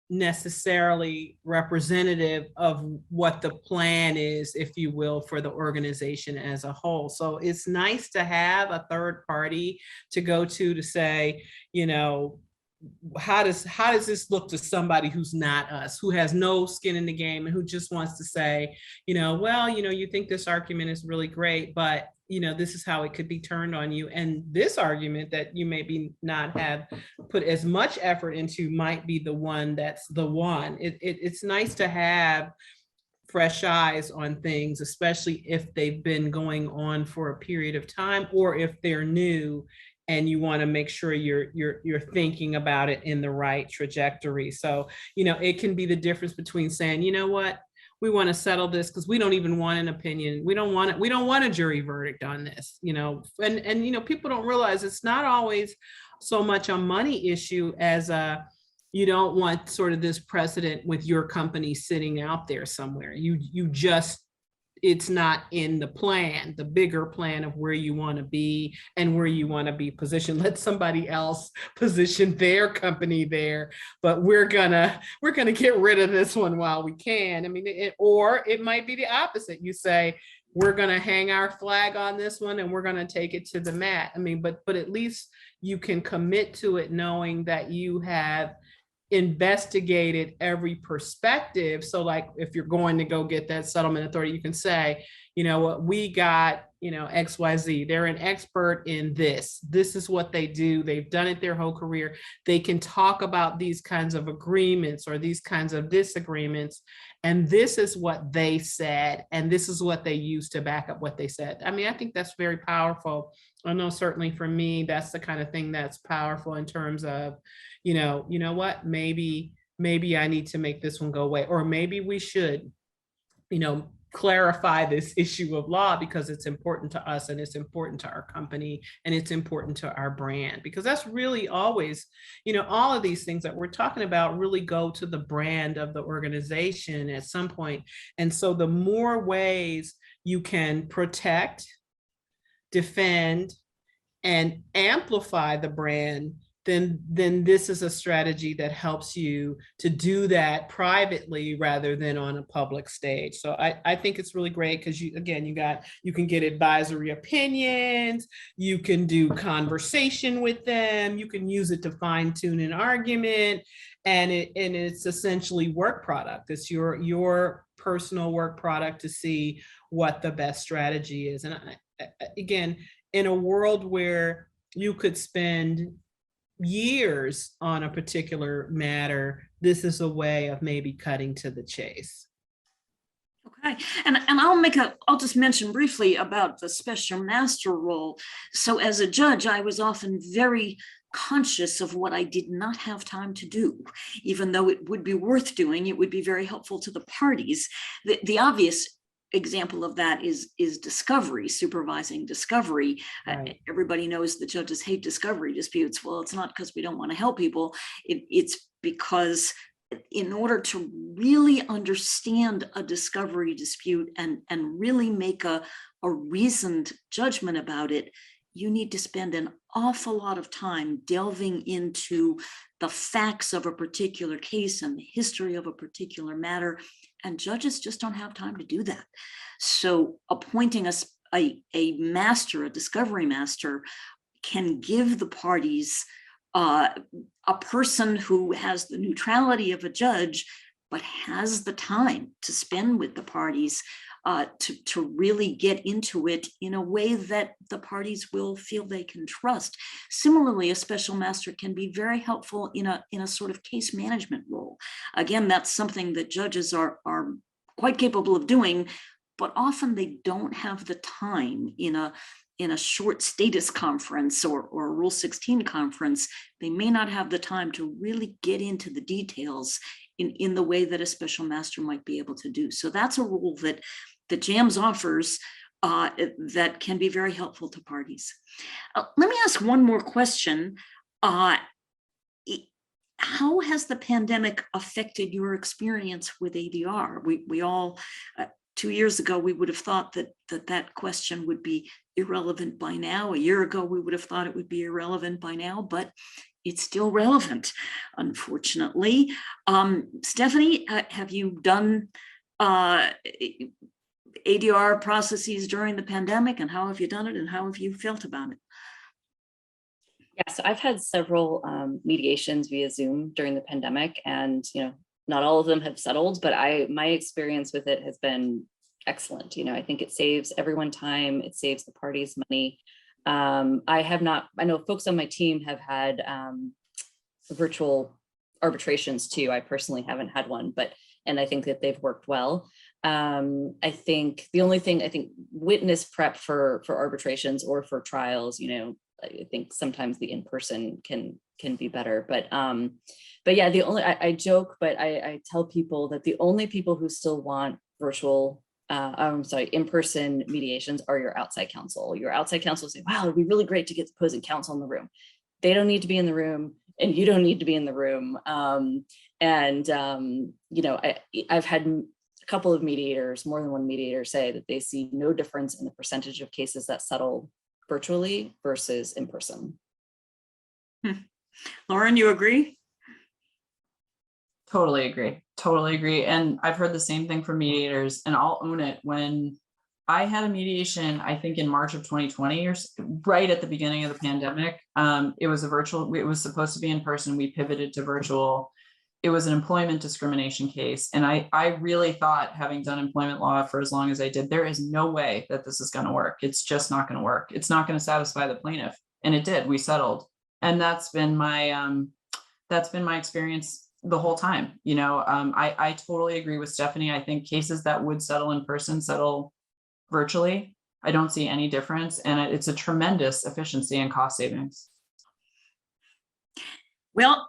necessarily representative of what the plan is, if you will, for the organization as a whole. So it's nice to have a third party to go to say, how does this look to somebody who's not us, who has no skin in the game and who just wants to say, well, you think this argument is really great, but this is how it could be turned on you. And this argument that you maybe not have put as much effort into might be the one that's the one. It's nice to have fresh eyes on things, especially if they've been going on for a period of time, or if they're new and you want to make sure you're thinking about it in the right trajectory. So, it can be the difference between saying, you know what, we want to settle this because we don't even want an opinion. We don't want a jury verdict on this, and people don't realize it's not always so much a money issue as you don't want sort of this precedent with your company sitting out there somewhere. It's not in the plan, the bigger plan of where you want to be and where you want to be positioned. Let somebody else position their company there, but we're gonna get rid of this one while we can. I mean, or it might be the opposite. You say, we're gonna hang our flag on this one and we're gonna take it to the mat. I mean, but at least you can commit to it knowing that you have investigated every perspective. So like if you're going to go get that settlement authority, you can say, what we got, XYZ, they're an expert in this. This is what they do. They've done it their whole career. They can talk about these kinds of agreements or these kinds of disagreements. And this is what they said. And this is what they used to back up what they said. I mean, I think that's very powerful. I know certainly for me, that's the kind of thing that's powerful in terms of, you know what, maybe I need to make this one go away, or maybe we should, clarify this issue of law because it's important to us and it's important to our company and it's important to our brand, because that's really always, all of these things that we're talking about really go to the brand of the organization at some point. And so the more ways you can protect, defend, and amplify the brand, then this is a strategy that helps you to do that privately rather than on a public stage. So I think it's really great because you can get advisory opinions, you can do conversation with them, you can use it to fine tune an argument, and it's essentially work product. It's your personal work product to see what the best strategy is. And again, in a world where you could spend years on a particular matter, this is a way of maybe cutting to the chase. Okay, and I'll just mention briefly about the special master role. So as a judge, I was often very conscious of what I did not have time to do, even though it would be worth doing. It would be very helpful to the parties. The obvious example of that is discovery, supervising discovery. Right. Everybody knows the judges hate discovery disputes. Well, it's not because we don't want to help people. It's because in order to really understand a discovery dispute and really make a reasoned judgment about it, you need to spend an awful lot of time delving into the facts of a particular case and the history of a particular matter, and judges just don't have time to do that. So appointing a master, a discovery master, can give the parties a person who has the neutrality of a judge, but has the time to spend with the parties to really get into it in a way that the parties will feel they can trust. Similarly, a special master can be very helpful in a sort of case management role. Again, that's something that judges are quite capable of doing, but often they don't have the time in a short status conference or a Rule 16 conference. They may not have the time to really get into the details in the way that a special master might be able to do. So that's a role that JAMS offers that can be very helpful to parties. Let me ask one more question. How has the pandemic affected your experience with ADR? We all, 2 years ago, we would have thought that question would be irrelevant by now. A year ago, we would have thought it would be irrelevant by now, but it's still relevant, unfortunately. Stephanie, have you done ADR processes during the pandemic, and how have you done it, and how have you felt about it? Yeah, so I've had several mediations via Zoom during the pandemic, and not all of them have settled, but my experience with it has been excellent. I think it saves everyone time, it saves the parties money. I know folks on my team have had virtual arbitrations too. I personally haven't had one, and I think that they've worked well. I think the only thing, witness prep for arbitrations or for trials, I think sometimes the in-person can be better, but yeah, I joke, but I tell people that the only people who still want in-person mediations are your outside counsel. Your outside counsel say, wow, it'd be really great to get the opposing counsel in the room. They don't need to be in the room, and you don't need to be in the room. I've had a couple of mediators, more than one mediator, say that they see no difference in the percentage of cases that settle virtually versus in person. Lauren, you agree? Totally agree. And I've heard the same thing from mediators, and I'll own it. When I had a mediation, I think in March of 2020, or right at the beginning of the pandemic, it was it was supposed to be in person. We pivoted to virtual. It was an employment discrimination case. And I really thought, having done employment law for as long as I did, there is no way that this is going to work. It's just not going to work. It's not going to satisfy the plaintiff. And it did. We settled. And that's been my experience the whole time. I totally agree with Stephanie. I think cases that would settle in person settle virtually. I don't see any difference. And it's a tremendous efficiency and cost savings. Well,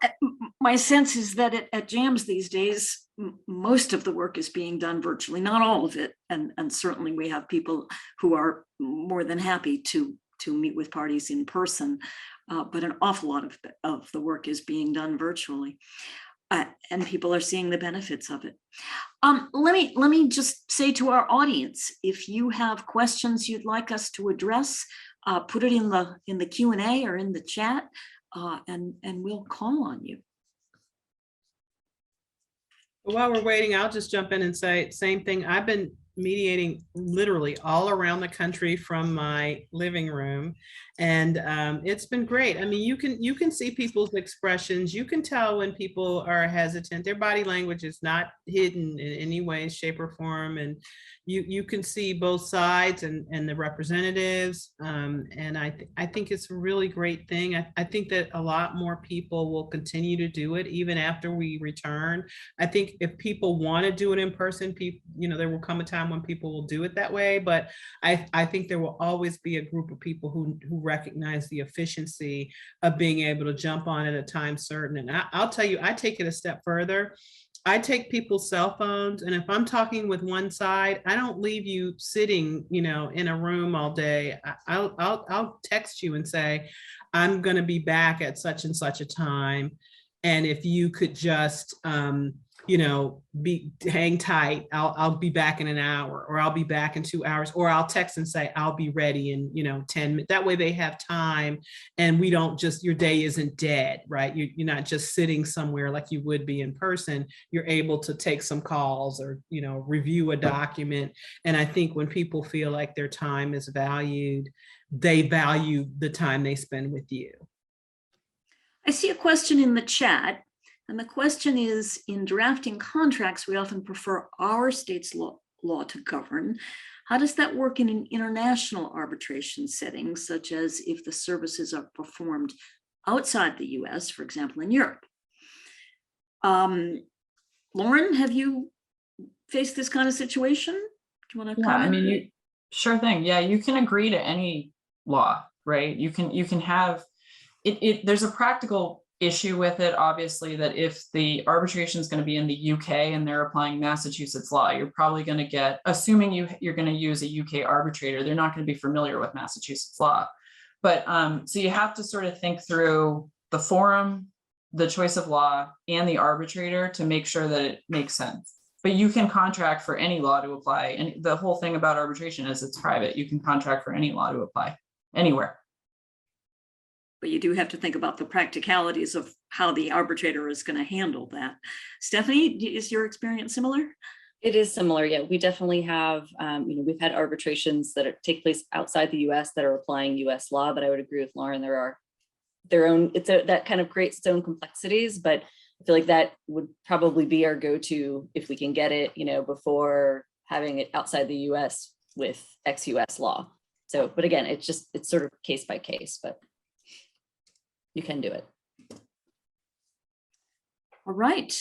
my sense is that at JAMS these days, most of the work is being done virtually, not all of it. And certainly we have people who are more than happy to meet with parties in person, but an awful lot of the work is being done virtually. And people are seeing the benefits of it. Let me just say to our audience, if you have questions you'd like us to address, put it in the Q&A or in the chat. and we'll call on you. While we're waiting, I'll just jump in and say same thing. I've been mediating literally all around the country from my living room, and it's been great. I mean, you can see people's expressions. You can tell when people are hesitant. Their body language is not hidden in any way, shape, or form, and you can see both sides and the representatives. And I think it's a really great thing. I think that a lot more people will continue to do it even after we return. I think if people want to do it in person, people, there will come a time when people will do it that way. But I think there will always be a group of people who recognize the efficiency of being able to jump on at a time certain. And I'll tell you, I take it a step further. I take people's cell phones, and if I'm talking with one side, I don't leave you sitting, in a room all day. I'll text you and say, I'm going to be back at such and such a time, and if you could just, hang tight. I'll be back in an hour, or I'll be back in 2 hours, or I'll text and say, I'll be ready in, 10 minutes. That way they have time, and we don't just, your day isn't dead, right? You're not just sitting somewhere like you would be in person. You're able to take some calls or, review a document. And I think when people feel like their time is valued, they value the time they spend with you. I see a question in the chat. And the question is, in drafting contracts, we often prefer our state's law to govern. How does that work in an international arbitration setting, such as if the services are performed outside the US, for example, in Europe? Lauren, have you faced this kind of situation? Do you want to comment? I mean, sure thing. Yeah, you can agree to any law, right? You can have it. There's a practical issue with it, obviously, that if the arbitration is going to be in the UK and they're applying Massachusetts law, you're probably going to get, assuming you're going to use a UK arbitrator, they're not going to be familiar with Massachusetts law. But so you have to sort of think through the forum, the choice of law, and the arbitrator to make sure that it makes sense. But you can contract for any law to apply. And the whole thing about arbitration is it's private. You can contract for any law to apply anywhere. But you do have to think about the practicalities of how the arbitrator is going to handle that. Stephanie, is your experience similar? It is similar. Yeah, we definitely have, we've had arbitrations that take place outside the US that are applying US law, but I would agree with Lauren, there are their own, that kind of creates its own complexities, but I feel like that would probably be our go-to if we can get it, before having it outside the US with ex-US law. So, but again, it's sort of case by case, but you can do it. All right.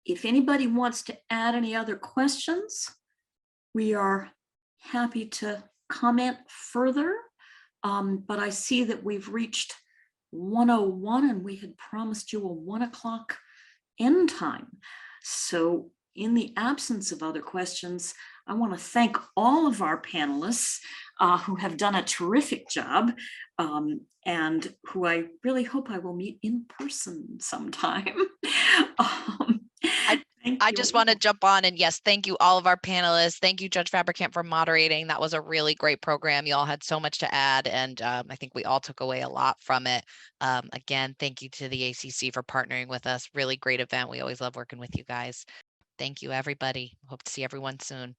If anybody wants to add any other questions, we are happy to comment further. But I see that we've reached 1:01 and we had promised you a 1 o'clock end time. So in the absence of other questions, I want to thank all of our panelists who have done a terrific job and who I really hope I will meet in person sometime. I just want to jump on and yes, thank you all of our panelists. Thank you, Judge Fabricant, for moderating. That was a really great program. You all had so much to add, and I think we all took away a lot from it. Again, thank you to the ACC for partnering with us. Really great event. We always love working with you guys. Thank you, everybody. Hope to see everyone soon.